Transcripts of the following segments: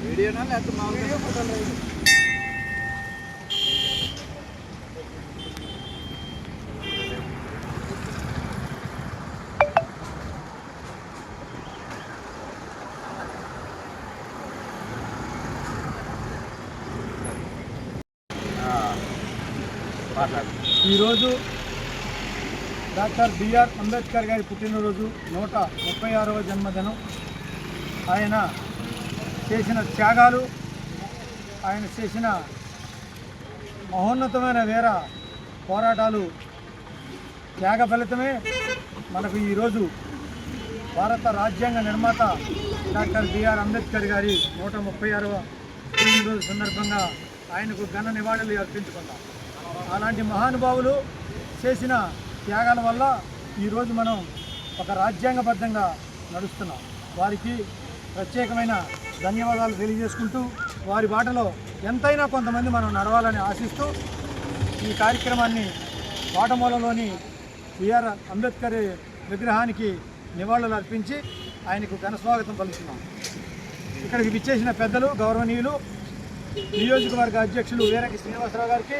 వీడియోనా లేకపోతే మామూలుగా ఫోటోలు? ఈరోజు డాక్టర్ బిఆర్ అంబేద్కర్ గారి పుట్టినరోజు 136వ జన్మదినం. ఆయన చేసిన త్యాగాలు, ఆయన చేసిన మహోన్నతమైన వీర పోరాటాలు త్యాగ ఫలితమే మనకు ఈరోజు భారత రాజ్యాంగ నిర్మాత డాక్టర్ బిఆర్ అంబేద్కర్ గారి 136వ పుట్టినరోజు సందర్భంగా ఆయనకు ఘన నివాళులు అర్పించుకున్నాం. అలాంటి మహానుభావులు చేసిన త్యాగాల వల్ల ఈరోజు మనం ఒక రాజ్యాంగబద్ధంగా నడుస్తున్నాం. వారికి ప్రత్యేకమైన ధన్యవాదాలు తెలియజేసుకుంటూ వారి బాటలో ఎంతైనా కొంతమంది మనం నడవాలని ఆశిస్తూ ఈ కార్యక్రమాన్ని కోటమూలలోని బిఆర్ అంబేద్కర్ విగ్రహానికి నివాళులు అర్పించి ఆయనకు ఘనస్వాగతం పలుకుతున్నాం. ఇక్కడికి విచ్చేసిన పెద్దలు, గౌరవనీయులు, నియోజకవర్గ అధ్యక్షులు వీరకి శ్రీనివాసరావు గారికి,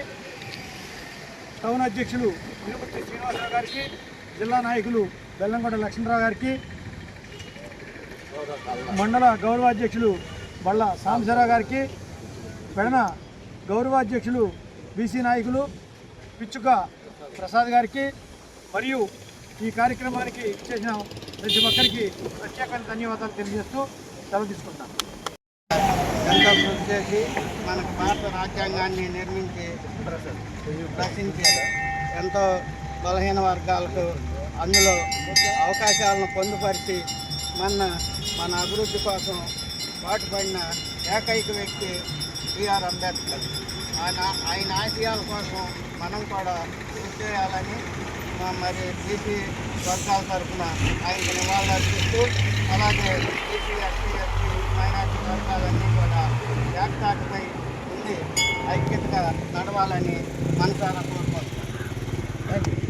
టౌన్ అధ్యక్షులు తిరుపతి శ్రీనివాసరావు గారికి, జిల్లా నాయకులు బెల్లంకొండ లక్ష్మణరావు గారికి, మండల గౌరవాధ్యక్షులు బళ్ళ సాంబశివరావు గారికి, పెడన గౌరవాధ్యక్షులు బీసీ నాయకులు పిచ్చుక ప్రసాద్ గారికి మరియు ఈ కార్యక్రమానికి చేసిన ప్రతి ఒక్కరికి ప్రత్యేకమైన ధన్యవాదాలు తెలియజేస్తూ సెలవు తీసుకుంటాను. ఎంతో కృషి చేసి మనకు భారత రాజ్యాంగాన్ని నిర్మించి రచించి ఎంతో బలహీన వర్గాలకు అందులో అవకాశాలను పొందుపరిచి మన అభివృద్ధి కోసం పాటుపడిన ఏకైక వ్యక్తి బిఆర్ అంబేద్కర్. ఆయన ఆశయాల కోసం మనం కూడా కృషి చేయాలని మరి బీసీ వర్గాల తరఫున ఆయనకు నివాళులు అర్పిస్తూ, అలాగే బీసీ ఎస్సీ మైనార్టీ వర్గాలన్నీ కూడా ఏకతాటిపై ఉండి ఐక్యతగా నడవాలని మనసారా కోరుకుంటున్నాను. Thank you.